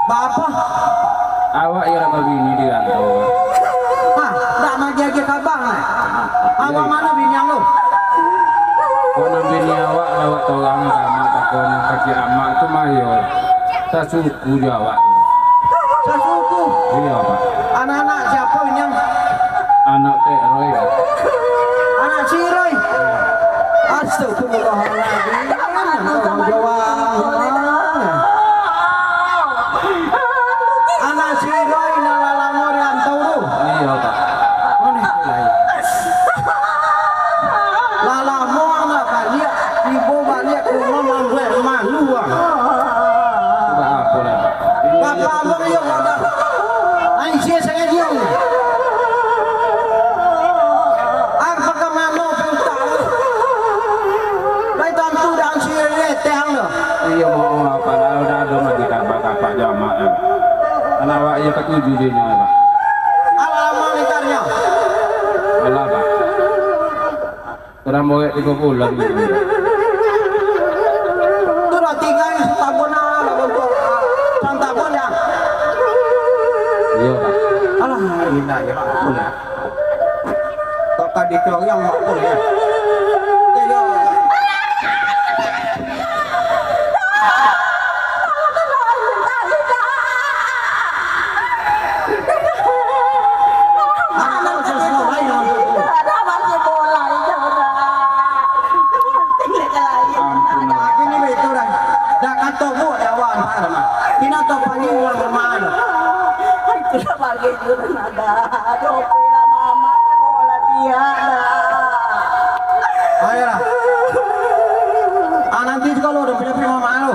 Apa? Awak ya apa bini di rantau? Ah, tak magi kabar lah. Awak mana bini yang lu? Kau nak bini awak lewat orang sama takon kaki amak tu mayo. Tak suku jawab. Sasuku. Iya pak. Anak-anak siapa ini yang? Anak Teh Roy. Anak si Roy. Astagfirullahaladzim. Anak si Roy nalalamor yang tahu tu. Iya pak. Lalamor nak balik, ibu balik ke rumah mambuat malu ah. Sebab apa lah pak? Papa abang dia ada. Aisyah sangat dia. Apa ke mana pintar? Baik tentu dan si reteng lo. Iya mau apa lah udah ada lagi kapak jamak. Anak awak ya ketujuh dia pak. Alamak nikarnya. Alah pak. Kurang boleh 30 lagi. Tu dah tinggal setahun lah untuk setahun ya. Iya pak. Alah, indah ya Pak Pul. Kok tadi kau yang Pak Pul ya? Ayo. Ayolah. Nanti juga lo udah punya mama lo.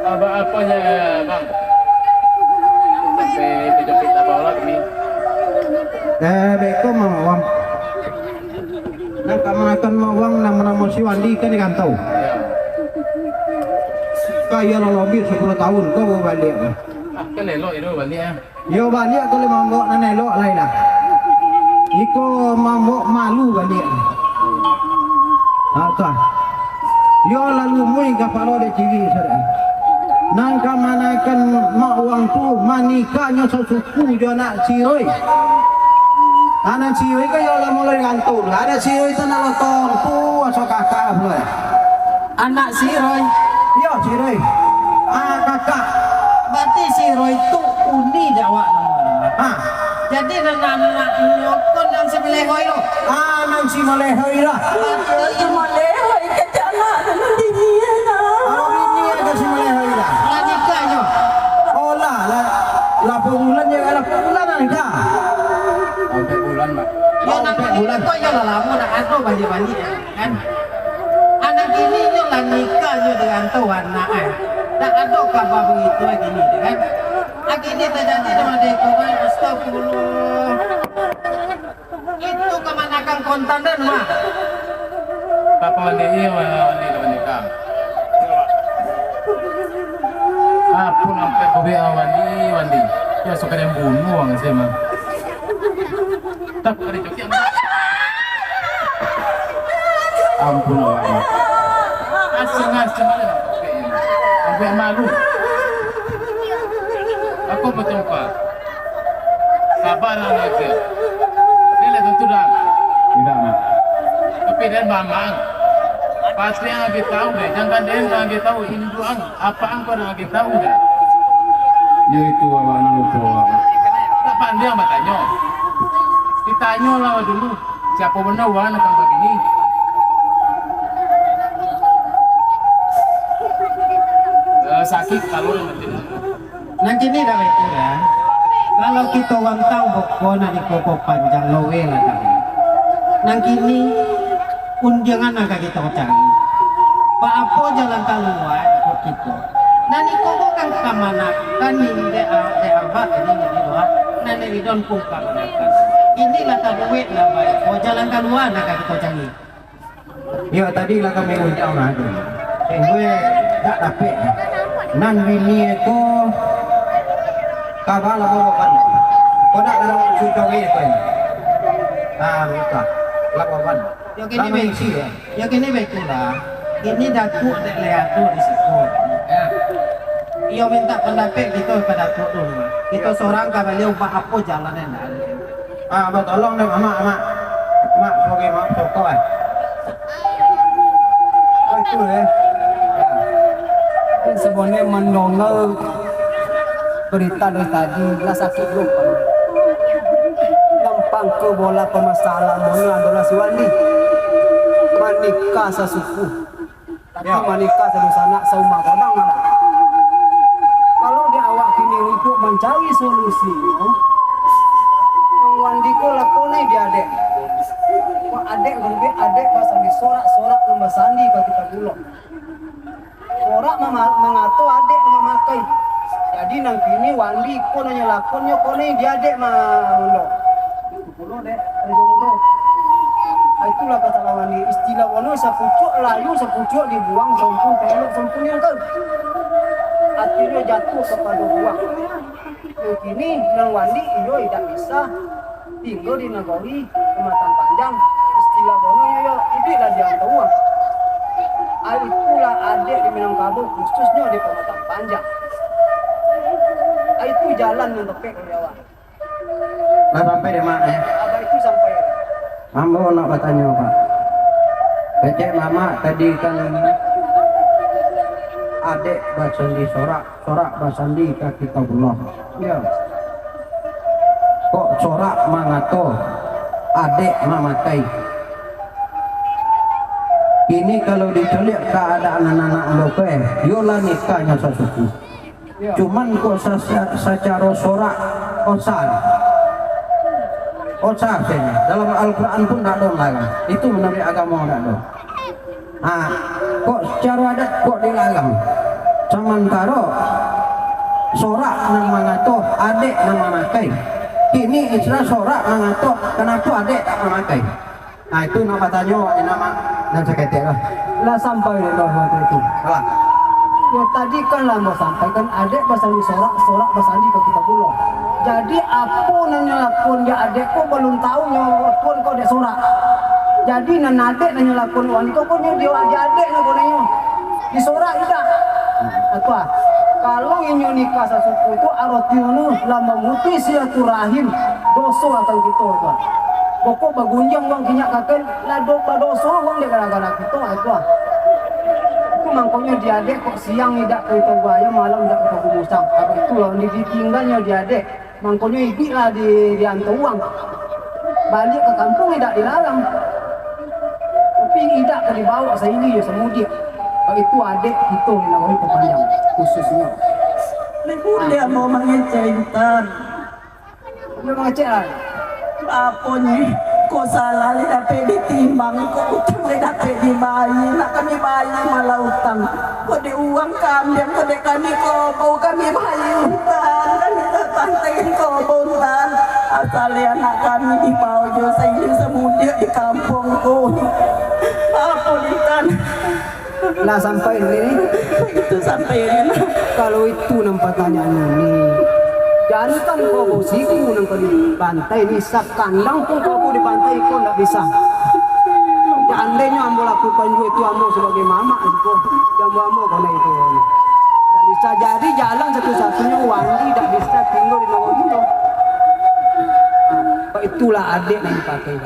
Apa-apanya bang? Sampai kejepit apa orang ni? Beko mawang. Nang kamakan mawang nama-nama si Wandi kan ikan tahu. Kaya lo lobby 10 tahun kau bawa balik. Ah, kan elok itu balik ah. Yo balik kalau mambok nenek lo lain lah. Iko mambok malu balik. Tuan. Yo lalu mui kapalo de ciri saudara. Nang kamanakan mak uang tu manikahnya sesuku jo nak siroi. Anak siroi kan yo lah mulai ngantuk. Ada siroi tu nak lontong tu asal kakak pula. Anak siroi, Yo siroi. Kakak. berarti siroi itu uni Jawa namanya. Jadi anak nyokon yang sebelah hoi lo. Nang si malehoi lah. Berarti malehoi ke jalan dengan dia Kalau bini ada si malehoi lah. lah nikahnya. Oh lah, lah bulan ya lah bulan nikah. Sampai bulan pak. Ya namanya bulan kok ya lah lama nak ada balik-balik kan. Anak ini yo lah nikahnya dengan tuan nak tak ada kabar begitu lagi ni kan. Akhirnya terjadi dengan deko kan astagfirullah. Itu kemanakan kontan dan mah. Papa Wandi iya Wandi dapat nikah. Apa sampai kobe Wandi. Ya suka yang bunuh orang sih mah. Tak ada joki ampun Allah. Asing-asing mana nak pakai ini. Sampai malu. Aku betul pak. Sabar anak dia. Dia lah tentu dah. Tidak nak. Tapi dia mamang. Pasti yang kita tahu deh. Jangan dia yang kita tahu Hinduan. Apa angkor yang kita tahu deh. Ya itu awak nak lupa. Tak pandai yang bertanya. Ditanya lah dulu. Siapa benar wan akan begini. Sakit kalau Nanti ni dah itu kan. Kalau kita orang tahu pokok nak dikoko panjang lowe lah kami. Nang kini unjangan agak kita cari. Pak apa jalan keluar ikut kita. Dan ikoko kan kemana kan ni de abad ini doa. Nenek idon pun kemana kan. inilah tak duit lah baik. Kau jalan keluar nak kita cari. Ya tadi lah kami undang lah tu. Gue tak dapat. Nan bini ko kabar lah bawa kan. Kau nak kalau sudah weh kan. Minta laporan. Yang kini baik sih. Yang kini baik tu lah. Ini datuk dek lihat tu di situ. Ia minta pendapat kita pada datuk tu. Kita seorang kabel ubah apa jalan yang ada. Tolong deh mak sebagai mak sokong kan. Itu sebenarnya mendengar berita dari tadi lah sakit lupa. Gampang ke bola permasalahannya adalah si Wandi menikah sesuku, tapi menikah sedusana seumah kodang lah. Kalau dia awak kini untuk mencari solusi, Wandi ko lakone dia adek. Wah adek lebih adek pasal disorak-sorak lembah sandi kalau kita gulung. Sorak mengato adek memakai. Jadi nang kini Wandi ko nanya lakonnya kone dia adek mau. Itu puluh dek, rejondo. Itulah kata Wandi istilah wano sapucuk layu sapucuk dibuang sampun pelok sampun yang kan. Akhirnya jatuh kepada buang. Kini nang Wandi iyo tidak bisa tinggal di negeri Pematang Panjang. Istilah bono yo ini lah diantar uang. Itulah adik di Minangkabau khususnya di Pematang Panjang. Itu jalan yang tepek ke Jawa. Lah sampai di mana ya? Apa itu sampai? Mambo nak bertanya Pak. Kecek mama tadi kan adik basandi sorak basandi ke kitabullah. Ya. Kok sorak mangato adik mamakai. Ini kalau diculik keadaan anak-anak loke, yola nikahnya sesuku. Cuman kok secara sorak osan. Osan sini. Dalam Al-Quran pun tak ada larang. Itu menurut agama tak ada. Kok secara adat kok dilarang. Sementara sorak nang mangato adik nang mamakai. Kini istilah sorak mengatur kenapa adik tak memakai. Itu nama tanya nama dan seketik lah. Lah sampai di bawah itu. Lah. Ya tadi kan lah mau sampaikan adik pasal sorak pasandi ke kita pulau. Jadi apa nanya lakon dia adik kok belum tahu nyokon kok dia sorak. Jadi nan adik nanya lakon wanita kok dia adik nanya disorak tidak. Apa? Kalau ini nikah sesuku itu artinya lah memutus silaturahim dosa akan kita tuan. Pokok bagunjang wang kinyak kakek lah dosa wang dia gara-gara kita itu. Itu mangkonya dia adek kok siang tidak kita buaya malam tidak kita kumusang. Apa itu loh ditinggalnya dia adek. Mangkonya ibi lah di antar uang. Balik ke kampung tidak dilarang. Tapi tidak dibawa saya ini ya semudia. Itu adek kita yang namanya kepanjang khususnya. Dia mau mengecentan. Dia mengecek lah. Apa ni? Kau salah ni dapat ditimbang. Kau utang ni dapat dibayar. Nak kami bayar malah utang. Kau di uang kami, kau di kami kau kami bayar utang. Kami terpantain kau utang. Asal anak kami di bawah saya ini semudia di kampung kau. Apa ni kan? Lah sampai ini Itu sampai ini. kalau itu nampak pertanyaan ini jangan kan kau siku nang kau di pantai ni sak kandang pun kau di pantai kau tak bisa. Ya andainya ambo lakukan juga itu ambo sebagai mama itu jambu ambo kau itu tak bisa jadi jalan satu-satunya Wandi tak bisa tinggal di nomor itu. Itulah adik yang dipakai.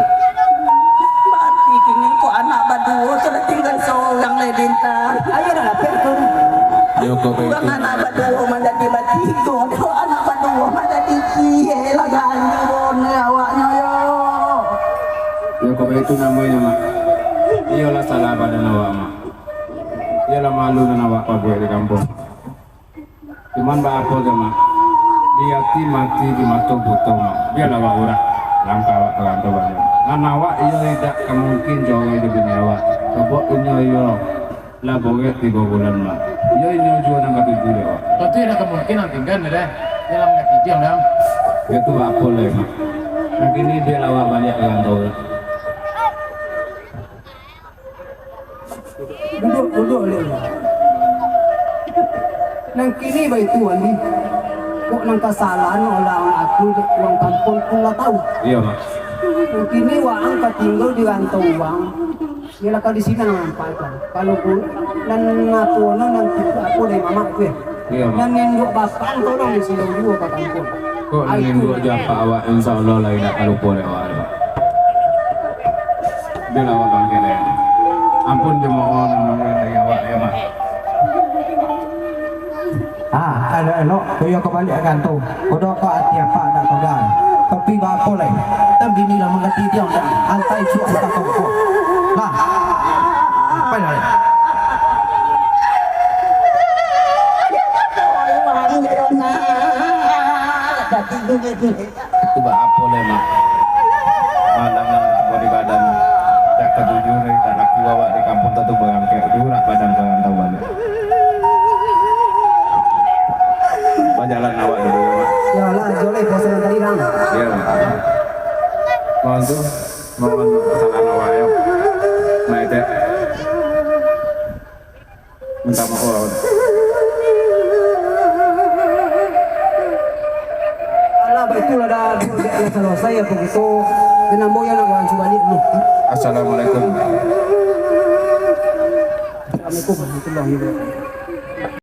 Kini kok anak berdua sudah tinggal seorang ledintan. Ayo dah dapat tu. Bukan anak berdua mana di batigo, anak berdua mana di kie lah ganjur awaknya yo. Ya kau itu namanya mak. Iyalah salah pada awak mak. Iyalah malu dan awak pakai di kampung. Cuman apa je mak? Dia mati di mata buta mak. Biarlah awak urang. Langkah awak ke lantai banyak. Nah awak iya tidak mungkin jauh di dunia awak. Sebab punya iya lah boleh 3 bulan mak. Iya ini jual nang kaki dulu awak. Tapi ada kemungkinan tinggal ni dah. Dalam kaki jam dah. Itu apa leh mak? Nah kini dia lawa banyak yang tahu. Duduk le. Nang kini baik tuan ni. Kok nang kesalahan orang aku di uang kampung pun lah tahu. Iya mak. Nang kini waang tinggal di rantau uang. Dia kalau di sini nampak kan. Kalau pun dan ngaku nanti aku dari mama gue. Iya mak. Dan nenduk bapak tolong di sini juga ke kampung. Kok ingin dua japa awak insya Allah lah tidak kalau boleh awak. Dia lawa bang kene. Ampun jemohon mengenai awak ya mak. Kalau elok kau kembali akan tu. Kau kau hati apa nak kau gan. Tapi apa leh? Tapi ni lah mengerti dia dah. Antai cu antai kau. Lah. Apa leh? Itu bah apa leh mak? Pandangan body badan tak ketujuh dari tak laku awak di kampung tentu berangkat jurak badan kalian tahu balik. Jalan awak dulu ya mak. Ya lah joleh bosan tadi dang. Iya mak. Mohon tu, mohon kesalahan awak ya. Nah itu minta maaf. Alah baiklah dah selesai ya begitu. Kena moya nak orang balik dulu. Assalamualaikum. Assalamualaikum warahmatullahi wabarakatuh.